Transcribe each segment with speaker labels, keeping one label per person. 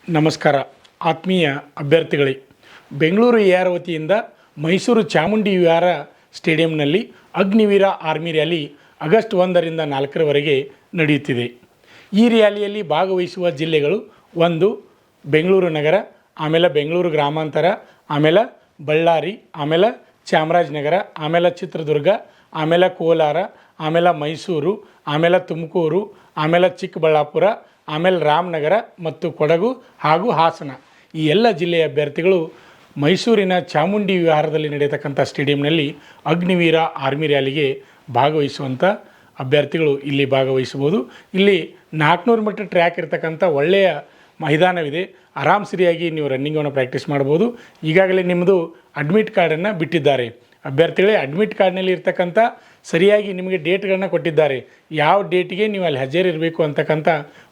Speaker 1: ನಮಸ್ಕಾರ ಆತ್ಮೀಯ ಅಭ್ಯರ್ಥಿಗಳೇ, ಬೆಂಗಳೂರು ಎಆರ್ ವತಿಯಿಂದ ಮೈಸೂರು ಚಾಮುಂಡಿ ವಿಹಾರ ಸ್ಟೇಡಿಯಂನಲ್ಲಿ ಅಗ್ನಿವೀರ ಆರ್ಮಿ ರ್ಯಾಲಿ ಆಗಸ್ಟ್ 1ರಿಂದ 4ರವರೆಗೆ ನಡೆಯುತ್ತಿದೆ. ಈ ರ್ಯಾಲಿಯಲ್ಲಿ ಭಾಗವಹಿಸುವ ಜಿಲ್ಲೆಗಳು 1 ಬೆಂಗಳೂರು ನಗರ, ಆಮೇಲೆ ಬೆಂಗಳೂರು ಗ್ರಾಮಾಂತರ, ಆಮೇಲೆ ಬಳ್ಳಾರಿ, ಆಮೇಲೆ ಚಾಮರಾಜನಗರ, ಆಮೇಲೆ ಚಿತ್ರದುರ್ಗ, ಆಮೇಲೆ ಕೋಲಾರ, ಆಮೇಲೆ ಮೈಸೂರು, ಆಮೇಲೆ ತುಮಕೂರು, ಆಮೇಲೆ ಚಿಕ್ಕಬಳ್ಳಾಪುರ, ಆಮೇಲೆ ರಾಮನಗರ ಮತ್ತು ಕೊಡಗು ಹಾಗೂ ಹಾಸನ. ಈ ಎಲ್ಲ ಜಿಲ್ಲೆಯ ಅಭ್ಯರ್ಥಿಗಳು ಮೈಸೂರಿನ ಚಾಮುಂಡಿ ವಿಹಾರದಲ್ಲಿ ನಡೆಯತಕ್ಕಂಥ ಸ್ಟೇಡಿಯಂನಲ್ಲಿ ಅಗ್ನಿವೀರ ಆರ್ಮಿ ರ್ಯಾಲಿಗೆ ಭಾಗವಹಿಸುವಂಥ ಅಭ್ಯರ್ಥಿಗಳು ಇಲ್ಲಿ ಭಾಗವಹಿಸಬಹುದು. ಇಲ್ಲಿ 400 ಮೀಟರ್ ಟ್ರ್ಯಾಕ್ ಇರತಕ್ಕಂಥ ಒಳ್ಳೆಯ ಮೈದಾನವಿದೆ. ಆರಾಮ್ ಸರಿಯಾಗಿ ನೀವು ರನ್ನಿಂಗನ್ನು ಪ್ರಾಕ್ಟೀಸ್ ಮಾಡ್ಬೋದು. ಈಗಾಗಲೇ ನಿಮ್ಮದು ಅಡ್ಮಿಟ್ ಕಾರ್ಡನ್ನು ಬಿಟ್ಟಿದ್ದಾರೆ. ಅಭ್ಯರ್ಥಿಗಳೇ, ಅಡ್ಮಿಟ್ ಕಾರ್ಡ್ನಲ್ಲಿ ಇರ್ತಕ್ಕಂಥ ಸರಿಯಾಗಿ ನಿಮಗೆ ಡೇಟ್ಗಳನ್ನ ಕೊಟ್ಟಿದ್ದಾರೆ. ಯಾವ ಡೇಟಿಗೆ ನೀವು ಅಲ್ಲಿ ಹಾಜರಿರಬೇಕು ಅಂತಕ್ಕಂಥ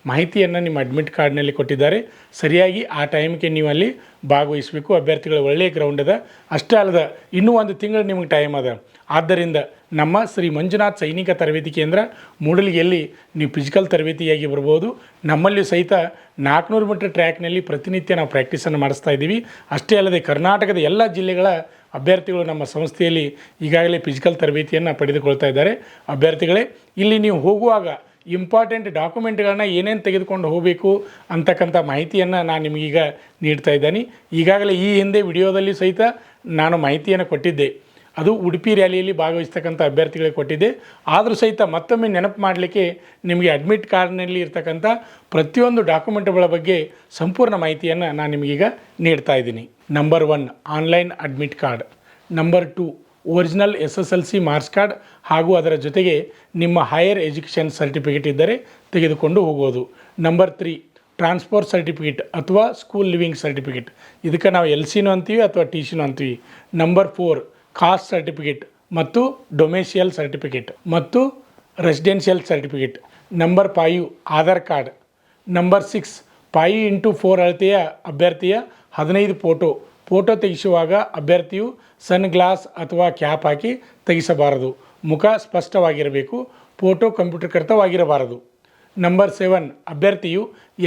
Speaker 1: ಮಾಹಿತಿಯನ್ನು ನಿಮ್ಮ ಅಡ್ಮಿಟ್ ಕಾರ್ಡ್ನಲ್ಲಿ ಕೊಟ್ಟಿದ್ದಾರೆ. ಸರಿಯಾಗಿ ಆ ಟೈಮ್ಗೆ ನೀವು ಅಲ್ಲಿ ಭಾಗವಹಿಸಬೇಕು. ಅಭ್ಯರ್ಥಿಗಳ ಒಳ್ಳೆಯ ಗ್ರೌಂಡ್ ಅದ. ಅಷ್ಟೇ ಅಲ್ಲದ ಇನ್ನೂ 1 ತಿಂಗಳು ನಿಮಗೆ ಟೈಮ್ ಅದ. ಆದ್ದರಿಂದ ನಮ್ಮ ಶ್ರೀ ಮಂಜುನಾಥ್ ಸೈನಿಕ ತರಬೇತಿ ಕೇಂದ್ರ ಮೂಡಲಗಿಯಲ್ಲಿ ನೀವು ಫಿಸಿಕಲ್ ತರಬೇತಿಯಾಗಿ ಬರ್ಬೋದು. ನಮ್ಮಲ್ಲಿ ಸಹಿತ 400 ಮೀಟರ್ ಟ್ರ್ಯಾಕ್ನಲ್ಲಿ ಪ್ರತಿನಿತ್ಯ ನಾವು ಪ್ರಾಕ್ಟೀಸನ್ನು ಮಾಡಿಸ್ತಾ ಇದ್ದೀವಿ. ಅಷ್ಟೇ ಅಲ್ಲದೆ ಕರ್ನಾಟಕದ ಎಲ್ಲ ಜಿಲ್ಲೆಗಳ ಅಭ್ಯರ್ಥಿಗಳು ನಮ್ಮ ಸಂಸ್ಥೆಯಲ್ಲಿ ಈಗಾಗಲೇ ಫಿಸಿಕಲ್ ತರಬೇತಿಯನ್ನು ಪಡೆದುಕೊಳ್ತಾ ಇದ್ದಾರೆ. ಅಭ್ಯರ್ಥಿಗಳೇ, ಇಲ್ಲಿ ನೀವು ಹೋಗುವಾಗ ಇಂಪಾರ್ಟೆಂಟ್ ಡಾಕ್ಯುಮೆಂಟ್ಗಳನ್ನ ಏನೇನು ತೆಗೆದುಕೊಂಡು ಹೋಗಬೇಕು ಅಂತಕ್ಕಂಥ ಮಾಹಿತಿಯನ್ನು ನಾನು ನಿಮಗೀಗ ನೀಡ್ತಾ ಇದ್ದೀನಿ. ಈಗಾಗಲೇ ಈ ಹಿಂದೆ ವಿಡಿಯೋದಲ್ಲಿ ಸಹಿತ ನಾನು ಮಾಹಿತಿಯನ್ನು ಕೊಟ್ಟಿದ್ದೆ. ಅದು ಉಡುಪಿ ರ್ಯಾಲಿಯಲ್ಲಿ ಭಾಗವಹಿಸ್ತಕ್ಕಂಥ ಅಭ್ಯರ್ಥಿಗಳಿಗೆ ಕೊಟ್ಟಿದ್ದೆ. ಆದರೂ ಸಹಿತ ಮತ್ತೊಮ್ಮೆ ನೆನಪು ಮಾಡಲಿಕ್ಕೆ ನಿಮಗೆ ಅಡ್ಮಿಟ್ ಕಾರ್ಡ್ನಲ್ಲಿ ಇರ್ತಕ್ಕಂಥ ಪ್ರತಿಯೊಂದು ಡಾಕ್ಯುಮೆಂಟ್ಗಳ ಬಗ್ಗೆ ಸಂಪೂರ್ಣ ಮಾಹಿತಿಯನ್ನು ನಾನು ನಿಮಗೀಗ ನೀಡ್ತಾ ಇದ್ದೀನಿ. Number 1 online admit card. Number 2 original SSLC marks card ಹಾಗೂ ಅದರ ಜೊತೆಗೆ ನಿಮ್ಮ ಹೈಯರ್ ಎಜುಕೇಷನ್ ಸರ್ಟಿಫಿಕೇಟ್ ಇದ್ದರೆ ತೆಗೆದುಕೊಂಡು ಹೋಗೋದು. ನಂಬರ್ 3 ಟ್ರಾನ್ಸ್ಫರ್ ಸರ್ಟಿಫಿಕೇಟ್ ಅಥವಾ ಸ್ಕೂಲ್ ಲಿವಿಂಗ್ ಸರ್ಟಿಫಿಕೇಟ್. ಇದಕ್ಕೆ ನಾವು LCನೂ ಅಂತೀವಿ ಅಥವಾ TCನೂ ಅಂತೀವಿ. ನಂಬರ್ 4 ಕಾಸ್ಟ್ ಸರ್ಟಿಫಿಕೇಟ್ ಮತ್ತು ಡೊಮೆಸಿಯಲ್ ಸರ್ಟಿಫಿಕೇಟ್ ಮತ್ತು residential certificate. Number 5 Aadhaar card. Number 6 5x4 ಅಳತೆಯ ಅಭ್ಯರ್ಥಿಯ 15 ಫೋಟೋ ತೆಗೆಸುವಾಗ ಅಭ್ಯರ್ಥಿಯು ಸನ್ ಗ್ಲಾಸ್ ಅಥವಾ ಕ್ಯಾಪ್ ಹಾಕಿ ತೆಗೆಸಬಾರದು. ಮುಖ ಸ್ಪಷ್ಟವಾಗಿರಬೇಕು. ಫೋಟೋ ಕಂಪ್ಯೂಟರ್ಕೃತವಾಗಿರಬಾರದು. ನಂಬರ್ 7 ಅಭ್ಯರ್ಥಿಯು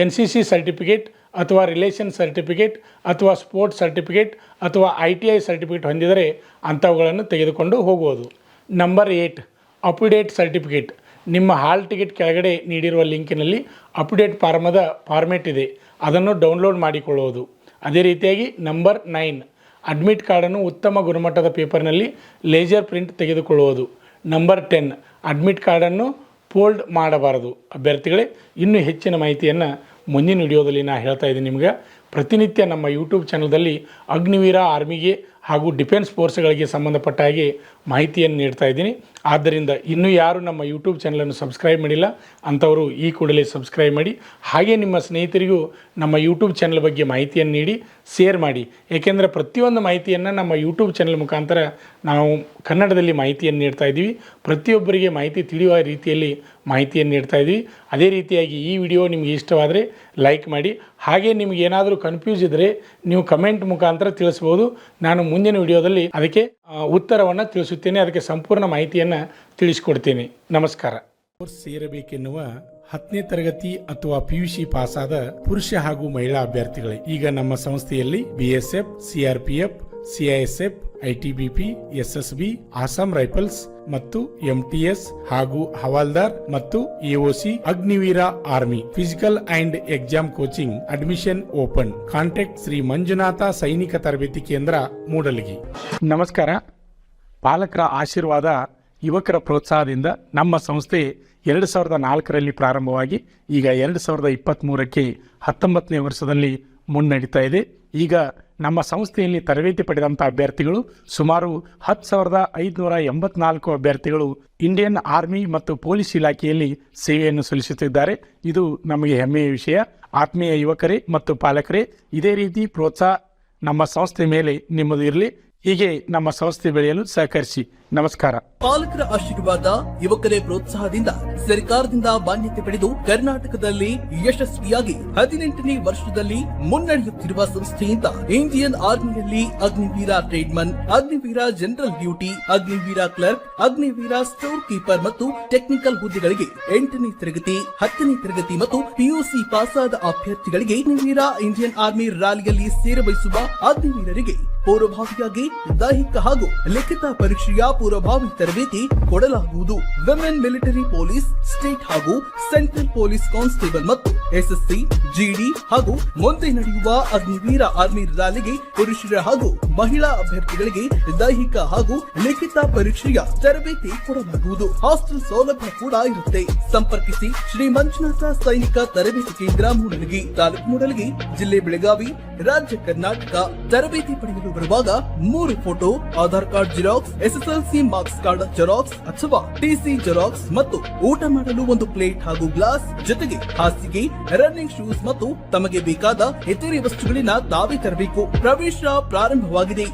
Speaker 1: NCC ಸರ್ಟಿಫಿಕೇಟ್ ಅಥವಾ ರಿಲೇಷನ್ ಸರ್ಟಿಫಿಕೇಟ್ ಅಥವಾ ಸ್ಪೋರ್ಟ್ಸ್ ಸರ್ಟಿಫಿಕೇಟ್ ಅಥವಾ ITI ಸರ್ಟಿಫಿಕೇಟ್ ಹೊಂದಿದರೆ ಅಂಥವುಗಳನ್ನು ತೆಗೆದುಕೊಂಡು ಹೋಗುವುದು. Number 8 update certificate. ನಿಮ್ಮ ಹಾಲ್ ಟಿಕೆಟ್ ಕೆಳಗಡೆ ನೀಡಿರುವ ಲಿಂಕಿನಲ್ಲಿ ಅಪ್ಡೇಟ್ ಫಾರ್ಮೇಟ್ ಇದೆ, ಅದನ್ನು ಡೌನ್ಲೋಡ್ ಮಾಡಿಕೊಳ್ಳುವುದು. ಅದೇ ರೀತಿಯಾಗಿ ನಂಬರ್ 9 ಅಡ್ಮಿಟ್ ಕಾರ್ಡನ್ನು ಉತ್ತಮ ಗುಣಮಟ್ಟದ ಪೇಪರ್ನಲ್ಲಿ ಲೇಸರ್ ಪ್ರಿಂಟ್ ತೆಗೆದುಕೊಳ್ಳುವುದು. ನಂಬರ್ 10 ಅಡ್ಮಿಟ್ ಕಾರ್ಡನ್ನು ಫೋಲ್ಡ್ ಮಾಡಬಾರದು. ಅಭ್ಯರ್ಥಿಗಳೇ, ಇನ್ನೂ ಹೆಚ್ಚಿನ ಮಾಹಿತಿಯನ್ನು ಮುಂದಿನ ವಿಡಿಯೋದಲ್ಲಿ ನಾನು ಹೇಳ್ತಾ ಇದ್ದೀನಿ. ನಿಮಗೆ ಪ್ರತಿನಿತ್ಯ ನಮ್ಮ ಯೂಟ್ಯೂಬ್ ಚಾನಲ್ದಲ್ಲಿ ಅಗ್ನಿವೀರ ಆರ್ಮಿಗೆ ಹಾಗೂ ಡಿಫೆನ್ಸ್ ಫೋರ್ಸ್ಗಳಿಗೆ ಸಂಬಂಧಪಟ್ಟ ಹಾಗೆ ಮಾಹಿತಿಯನ್ನು ನೀಡ್ತಾ ಇದ್ದೀನಿ. ಆದ್ದರಿಂದ ಇನ್ನೂ ಯಾರು ನಮ್ಮ ಯೂಟ್ಯೂಬ್ ಚಾನಲನ್ನು ಸಬ್ಸ್ಕ್ರೈಬ್ ಮಾಡಿಲ್ಲ ಅಂಥವರು ಈ ಕೂಡಲೇ ಸಬ್ಸ್ಕ್ರೈಬ್ ಮಾಡಿ. ಹಾಗೆ ನಿಮ್ಮ ಸ್ನೇಹಿತರಿಗೂ ನಮ್ಮ ಯೂಟ್ಯೂಬ್ ಚಾನಲ್ ಬಗ್ಗೆ ಮಾಹಿತಿಯನ್ನು ನೀಡಿ ಶೇರ್ ಮಾಡಿ. ಏಕೆಂದರೆ ಪ್ರತಿಯೊಂದು ಮಾಹಿತಿಯನ್ನು ನಮ್ಮ ಯೂಟ್ಯೂಬ್ ಚಾನಲ್ ಮುಖಾಂತರ ನಾವು ಕನ್ನಡದಲ್ಲಿ ಮಾಹಿತಿಯನ್ನು ನೀಡ್ತಾ ಇದ್ದೀವಿ. ಪ್ರತಿಯೊಬ್ಬರಿಗೆ ಮಾಹಿತಿ ತಿಳಿಯುವ ರೀತಿಯಲ್ಲಿ ಮಾಹಿತಿಯನ್ನು ನೀಡ್ತಾ ಇದ್ದೀವಿ. ಅದೇ ರೀತಿಯಾಗಿ ಈ ವಿಡಿಯೋ ನಿಮಗೆ ಇಷ್ಟವಾದರೆ ಲೈಕ್ ಮಾಡಿ. ಹಾಗೆ ನಿಮಗೆ ಏನಾದರೂ ಕನ್ಫ್ಯೂಸ್ ಇದ್ದರೆ ನೀವು ಕಮೆಂಟ್ ಮುಖಾಂತರ ತಿಳಿಸ್ಬೋದು. ನಾನು ಮುಂದಿನ ವಿಡಿಯೋದಲ್ಲಿ ಅದಕ್ಕೆ ಉತ್ತರವನ್ನು ತಿಳಿಸುತ್ತೇನೆ, ಅದಕ್ಕೆ ಸಂಪೂರ್ಣ ಮಾಹಿತಿಯನ್ನು ತಿಳಿಸಿಕೊಡ್ತೇನೆ. ನಮಸ್ಕಾರ. ಕೋರ್ಸ್ ಸೇರಬೇಕೆನ್ನುವ 10ನೇ ತರಗತಿ ಅಥವಾ PUC ಪಾಸಾದ ಪುರುಷ ಹಾಗೂ ಮಹಿಳಾ ಅಭ್ಯರ್ಥಿಗಳೇ, ಈಗ ನಮ್ಮ ಸಂಸ್ಥೆಯಲ್ಲಿ BSF, CRPF, CISF, ITBP, SSB, Assam rifles ಮತ್ತು MTS ಹಾಗೂ ಹವಾಲ್ದಾರ್ ಮತ್ತು AOC Agniveer army physical and exam coaching admission open. Contact Shri Manjunatha Sainika Tarabeti ಕೇಂದ್ರ ಮೂಡಲಗಿ. ನಮಸ್ಕಾರ. ಪಾಲಕರ ಆಶೀರ್ವಾದ, ಯುವಕರ ಪ್ರೋತ್ಸಾಹದಿಂದ ನಮ್ಮ ಸಂಸ್ಥೆ 2004ರಲ್ಲಿ ಪ್ರಾರಂಭವಾಗಿ ಈಗ 2023ಕ್ಕೆ 19ನೇ ವರ್ಷದಲ್ಲಿ ಮುನ್ನಡೀತಾ ಇದೆ. ಈಗ ನಮ್ಮ ಸಂಸ್ಥೆಯಲ್ಲಿ ತರಬೇತಿ ಪಡೆದಂಥ ಅಭ್ಯರ್ಥಿಗಳು ಸುಮಾರು 10,584 ಅಭ್ಯರ್ಥಿಗಳು ಇಂಡಿಯನ್ ಆರ್ಮಿ ಮತ್ತು ಪೊಲೀಸ್ ಇಲಾಖೆಯಲ್ಲಿ ಸೇವೆಯನ್ನು ಸಲ್ಲಿಸುತ್ತಿದ್ದಾರೆ. ಇದು ನಮಗೆ ಹೆಮ್ಮೆಯ ವಿಷಯ. ಆತ್ಮೀಯ ಯುವಕರೇ ಮತ್ತು ಪಾಲಕರೇ, ಇದೇ ರೀತಿ ಪ್ರೋತ್ಸಾಹ ನಮ್ಮ ಸಂಸ್ಥೆ ಮೇಲೆ ನಿಮ್ಮದು ಇರಲಿ. ಹೀಗೆ ನಮ್ಮ ಸಂಸ್ಥೆ ಬೆಳೆಯಲು ಸಹಕರಿಸಿ. ನಮಸ್ಕಾರ.
Speaker 2: ಪಾಲಕರ ಆಶೀರ್ವಾದ, ಯುವಕರೇ ಪ್ರೋತ್ಸಾಹದಿಂದ ಸರ್ಕಾರದಿಂದ ಮಾನ್ಯತೆ ಪಡೆದು ಕರ್ನಾಟಕದಲ್ಲಿ ಯಶಸ್ವಿಯಾಗಿ 18ನೇ ವರ್ಷದಲ್ಲಿ ಮುನ್ನಡೆಯುತ್ತಿರುವ ಸಂಸ್ಥೆಯಿಂದ ಇಂಡಿಯನ್ ಆರ್ಮಿಯಲ್ಲಿ Agniveer tradesman, Agniveer general duty, Agniveer clerk, Agniveer store keeper ಮತ್ತು ಟೆಕ್ನಿಕಲ್ ಹುದ್ದೆಗಳಿಗೆ 8ನೇ ತರಗತಿ, 10ನೇ ತರಗತಿ ಮತ್ತು ಪಿಯುಸಿ ಪಾಸಾದ ಅಭ್ಯರ್ಥಿಗಳಿಗೆ ಅಗ್ನಿವೀರ ಇಂಡಿಯನ್ ಆರ್ಮಿ ರ್ಯಾಲಿಯಲ್ಲಿ ಸೇರಬಯಸುವ ಅಗ್ನಿವೀರರಿಗೆ ಪೂರ್ವಭಾವಿಯಾಗಿ ದೈಹಿಕ ಹಾಗೂ ಲಿಖಿತ ಪರೀಕ್ಷೆಯ ಪೂರ್ವಭಾವಿ ತರಬೇತಿ ಕೊಡಲಾಗುವುದು. ವಿಮೆನ್ ಮಿಲಿಟರಿ ಪೊಲೀಸ್, ಸ್ಟೇಟ್ ಹಾಗೂ ಸೆಂಟ್ರಲ್ ಪೊಲೀಸ್ ಕಾನ್ಸ್ಟೇಬಲ್ ಮತ್ತು ಎಸ್ಎಸ್ಸಿ, ಜಿಡಿ ಹಾಗೂ ಮುಂದೆ ನಡೆಯುವ ಅಗ್ನಿವೀರ ಆರ್ಮಿ ರ್ಯಾಲಿಗೆ ಪುರುಷರ ಹಾಗೂ ಮಹಿಳಾ ಅಭ್ಯರ್ಥಿಗಳಿಗೆ ದೈಹಿಕ ಹಾಗೂ ಲಿಖಿತ ಪರೀಕ್ಷೆಯ ತರಬೇತಿ ಕೊಡಲಾಗುವುದು. ಹಾಸ್ಟೆಲ್ ಸೌಲಭ್ಯ ಕೂಡ ಇರುತ್ತೆ. ಸಂಪರ್ಕಿಸಿ ಶ್ರೀ ಮಂಜುನಾಥ ಸೈನಿಕ ತರಬೇತಿ ಕೇಂದ್ರ, ಮೂಡಲಗಿ, ತಾಲೂಕು ಮೂಡಲಗಿ, ಜಿಲ್ಲೆ ಬೆಳಗಾವಿ, ರಾಜ್ಯ ಕರ್ನಾಟಕ. ತರಬೇತಿ ಪಡೆಯಲು ಬರುವಾಗ 3 photo, Aadhaar card xerox, SSLC marks card xerox ಅಥವಾ ಟಿಸಿ ಜೆರಾಕ್ಸ್ ಮತ್ತು ಊಟ ಮಾಡಲು 1 ಪ್ಲೇಟ್ ಹಾಗೂ ಗ್ಲಾಸ್, ಜೊತೆಗೆ ಹಾಸಿಗೆ, ರನ್ನಿಂಗ್ ಶೂಸ್ ಮತ್ತು ತಮಗೆ ಬೇಕಾದ ಇತರೆ ವಸ್ತುಗಳನ್ನ ತಾವೇ ತರಬೇಕು. ಪ್ರವೇಶ ಪ್ರಾರಂಭವಾಗಿದೆ.